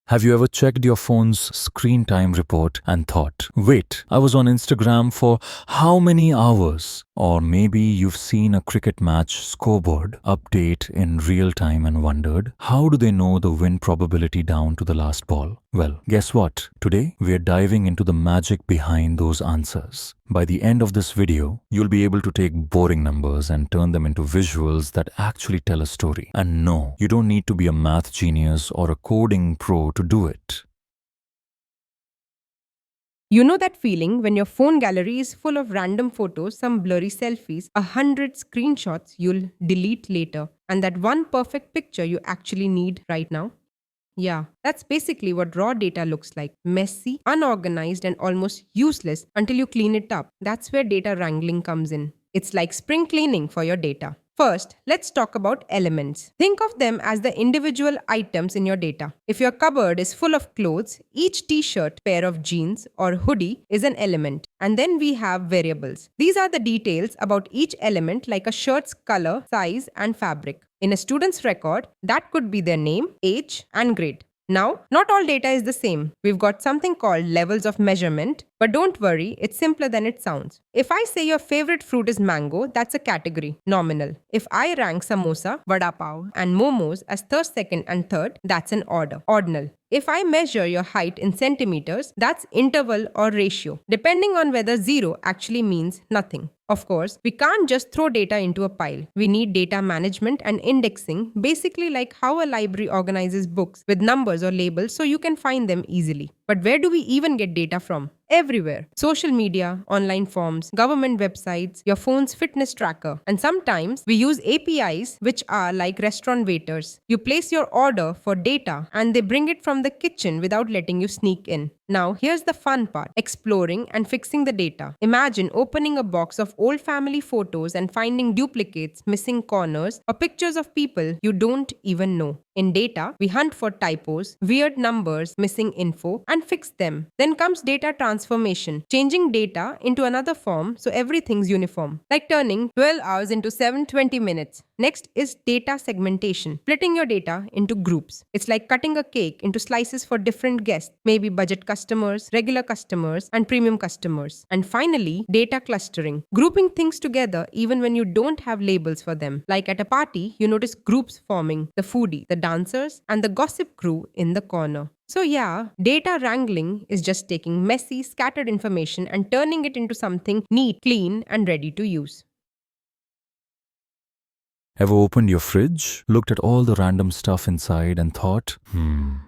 Have you ever checked your phone's screen time report and thought, wait, I was on Instagram for how many hours? Or maybe you've seen a cricket match scoreboard update in real time and wondered, how do they know the win probability down to the last ball? Well, guess what? Today, we're diving into the magic behind those answers. By the end of this video, you'll be able to take boring numbers and turn them into visuals that actually tell a story. And no, you don't need to be a math genius or a coding pro to do it. You know that feeling when your phone gallery is full of random photos, some blurry selfies, 100 screenshots you'll delete later, and that one perfect picture you actually need right now? Yeah, that's basically what raw data looks like. Messy, unorganized, and almost useless until you clean it up. That's where data wrangling comes in. It's like spring cleaning for your data. First, let's talk about elements. Think of them as the individual items in your data. If your cupboard is full of clothes, each t-shirt, pair of jeans, or hoodie is an element. And then we have variables. These are the details about each element, like a shirt's color, size, and fabric. In a student's record, that could be their name, age, and grade. Now, not all data is the same. We've got something called levels of measurement, but don't worry, it's simpler than it sounds. If I say your favorite fruit is mango, that's a category, nominal. If I rank samosa, vada pav, and momos as first, second, and third, that's an order, ordinal. If I measure your height in centimeters, that's interval or ratio, depending on whether 0 actually means nothing. Of course, we can't just throw data into a pile. We need data management and indexing, basically like how a library organizes books with numbers or labels so you can find them easily. But where do we even get data from? Everywhere. Social media, online forms, government websites, your phone's fitness tracker. And sometimes we use APIs, which are like restaurant waiters. You place your order for data and they bring it from the kitchen without letting you sneak in. Now, here's the fun part, exploring and fixing the data. Imagine opening a box of old family photos and finding duplicates, missing corners, or pictures of people you don't even know. In data, we hunt for typos, weird numbers, missing info, and fix them. Then comes data transformation, changing data into another form so everything's uniform, like turning 12 hours into 720 minutes. Next is data segmentation, splitting your data into groups. It's like cutting a cake into slices for different guests, maybe budget customers, regular customers, and premium customers. And finally, data clustering, grouping things together even when you don't have labels for them. Like at a party, you notice groups forming, the foodie, the dancers, and the gossip crew in the corner. So yeah, data wrangling is just taking messy, scattered information and turning it into something neat, clean, and ready to use. Ever opened your fridge, looked at all the random stuff inside and thought,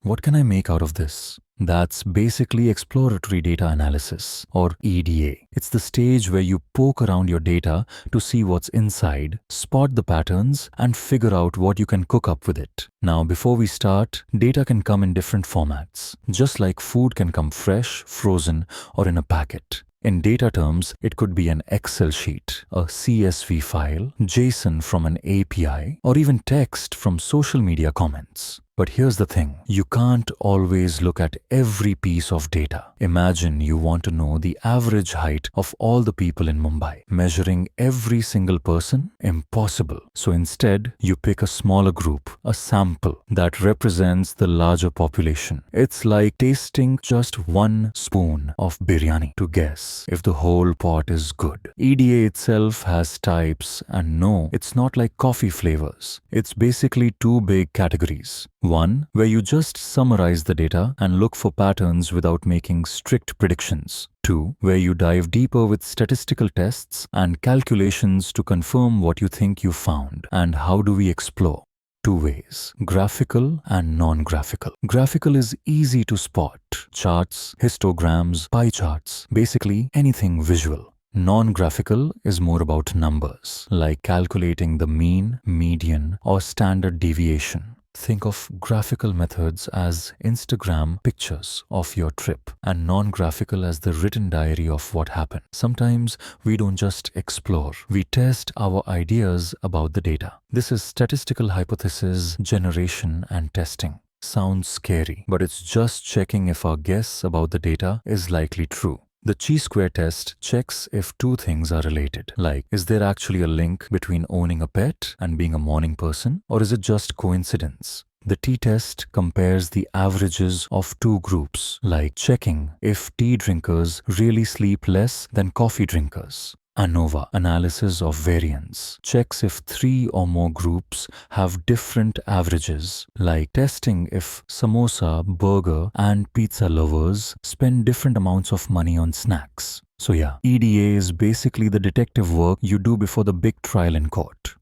what can I make out of this? That's basically exploratory data analysis, or EDA. It's the stage where you poke around your data to see what's inside, spot the patterns, and figure out what you can cook up with it. Now, before we start, data can come in different formats, just like food can come fresh, frozen, or in a packet. In data terms, it could be an Excel sheet, a CSV file, JSON from an API, or even text from social media comments. But here's the thing, you can't always look at every piece of data. Imagine you want to know the average height of all the people in Mumbai. Measuring every single person? Impossible. So instead, you pick a smaller group, a sample that represents the larger population. It's like tasting just one spoon of biryani to guess if the whole pot is good. EDA itself has types, and no, it's not like coffee flavors. It's basically two big categories. One, where you just summarize the data and look for patterns without making strict predictions. Two, where you dive deeper with statistical tests and calculations to confirm what you think you found. And how do we explore? Two ways, graphical and non-graphical. Graphical is easy to spot. Charts, histograms, pie charts, basically anything visual. Non-graphical is more about numbers, like calculating the mean, median, or standard deviation. Think of graphical methods as Instagram pictures of your trip and non-graphical as the written diary of what happened. Sometimes we don't just explore, we test our ideas about the data. This is statistical hypothesis generation and testing. Sounds scary, but it's just checking if our guess about the data is likely true. The chi-square test checks if two things are related, like is there actually a link between owning a pet and being a morning person, or is it just coincidence? The t-test compares the averages of two groups, like checking if tea drinkers really sleep less than coffee drinkers. ANOVA, analysis of variance, checks if three or more groups have different averages, like testing if samosa, burger, and pizza lovers spend different amounts of money on snacks. So yeah, EDA is basically the detective work you do before the big trial in court.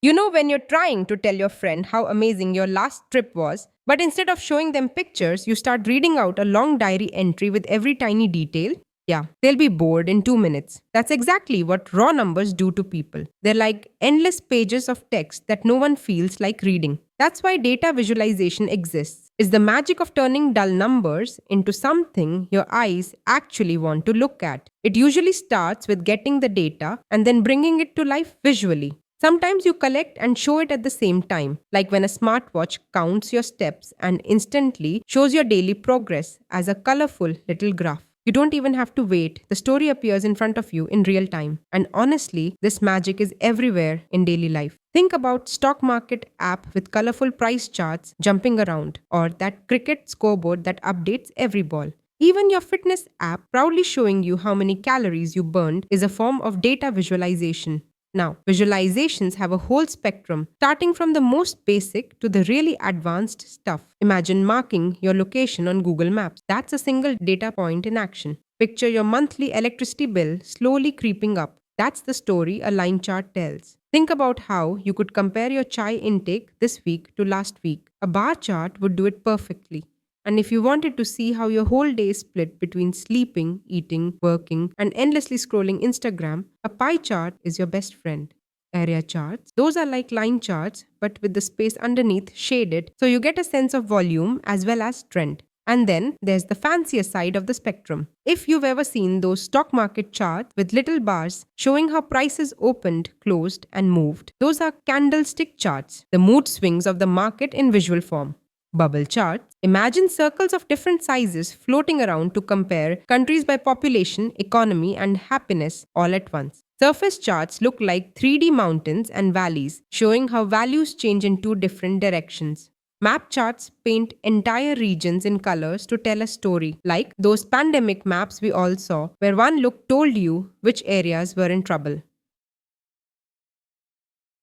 You know, when you're trying to tell your friend how amazing your last trip was, but instead of showing them pictures, you start reading out a long diary entry with every tiny detail? Yeah, they'll be bored in 2 minutes. That's exactly what raw numbers do to people. They're like endless pages of text that no one feels like reading. That's why data visualization exists. It's the magic of turning dull numbers into something your eyes actually want to look at. It usually starts with getting the data and then bringing it to life visually. Sometimes you collect and show it at the same time, like when a smartwatch counts your steps and instantly shows your daily progress as a colorful little graph. You don't even have to wait. The story appears in front of you in real time. And honestly, this magic is everywhere in daily life. Think about stock market app with colorful price charts jumping around, or that cricket scoreboard that updates every ball. Even your fitness app proudly showing you how many calories you burned is a form of data visualization. Now, visualizations have a whole spectrum, starting from the most basic to the really advanced stuff. Imagine marking your location on Google Maps. That's a single data point in action. Picture your monthly electricity bill slowly creeping up. That's the story a line chart tells. Think about how you could compare your chai intake this week to last week. A bar chart would do it perfectly. And if you wanted to see how your whole day is split between sleeping, eating, working, and endlessly scrolling Instagram, a pie chart is your best friend. Area charts, those are like line charts, but with the space underneath shaded, so you get a sense of volume as well as trend. And then there's the fancier side of the spectrum. If you've ever seen those stock market charts with little bars showing how prices opened, closed, and moved, those are candlestick charts, the mood swings of the market in visual form. Bubble charts. Imagine circles of different sizes floating around to compare countries by population, economy, and happiness all at once. Surface charts look like 3D mountains and valleys, showing how values change in two different directions. Map charts paint entire regions in colors to tell a story, like those pandemic maps we all saw, where one look told you which areas were in trouble.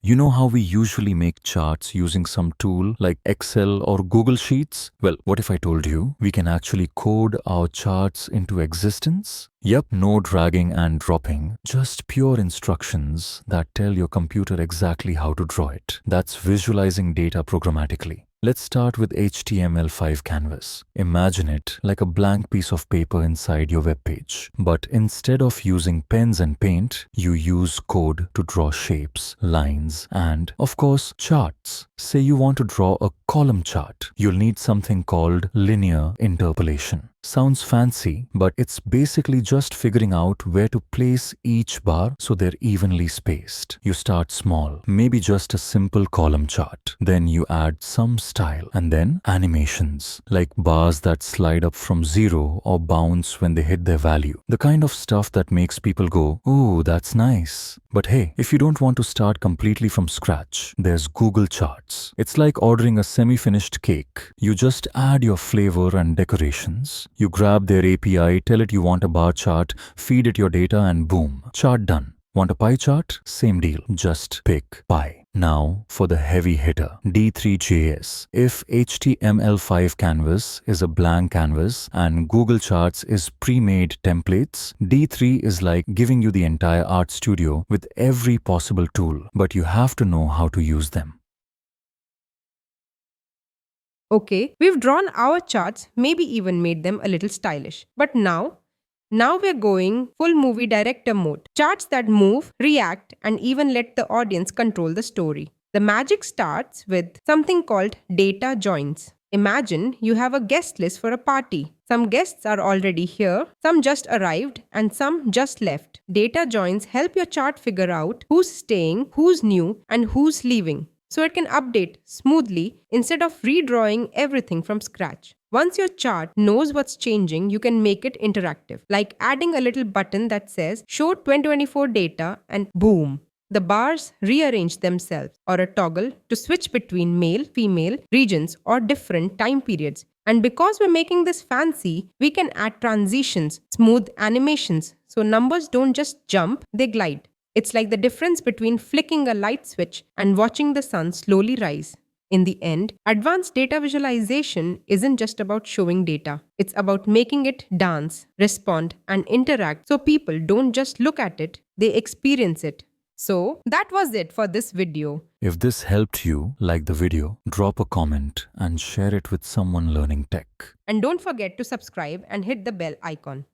You know how we usually make charts using some tool like Excel or Google Sheets? Well, what if I told you we can actually code our charts into existence? Yep, no dragging and dropping, just pure instructions that tell your computer exactly how to draw it. That's visualizing data programmatically. Let's start with HTML5 canvas. Imagine it like a blank piece of paper inside your web page. But instead of using pens and paint, you use code to draw shapes, lines, and, of course, charts. Say you want to draw a column chart. You'll need something called linear interpolation. Sounds fancy, but it's basically just figuring out where to place each bar so they're evenly spaced. You start small, maybe just a simple column chart. Then you add some style and then animations, like bars that slide up from zero or bounce when they hit their value. The kind of stuff that makes people go, "Ooh, that's nice." But hey, if you don't want to start completely from scratch, there's Google Charts. It's like ordering a semi-finished cake. You just add your flavor and decorations. You grab their API, tell it you want a bar chart, feed it your data, and boom, chart done. Want a pie chart? Same deal, just pick pie. Now for the heavy hitter, D3JS. If HTML5 canvas is a blank canvas and Google Charts is pre-made templates, D3 is like giving you the entire art studio with every possible tool, but you have to know how to use them. Okay, we've drawn our charts, maybe even made them a little stylish. But now we're going full movie director mode. Charts that move, react, and even let the audience control the story. The magic starts with something called data joins. Imagine you have a guest list for a party. Some guests are already here, some just arrived, and some just left. Data joins help your chart figure out who's staying, who's new, and who's leaving, so it can update smoothly instead of redrawing everything from scratch. Once your chart knows what's changing, you can make it interactive, like adding a little button that says show 2024 data and boom, the bars rearrange themselves, or a toggle to switch between male, female regions or different time periods. And because we're making this fancy, we can add transitions, smooth animations, so numbers don't just jump, they glide. It's like the difference between flicking a light switch and watching the sun slowly rise. In the end, advanced data visualization isn't just about showing data. It's about making it dance, respond, and interact so people don't just look at it, they experience it. So, that was it for this video. If this helped you, like the video, drop a comment and share it with someone learning tech. And don't forget to subscribe and hit the bell icon.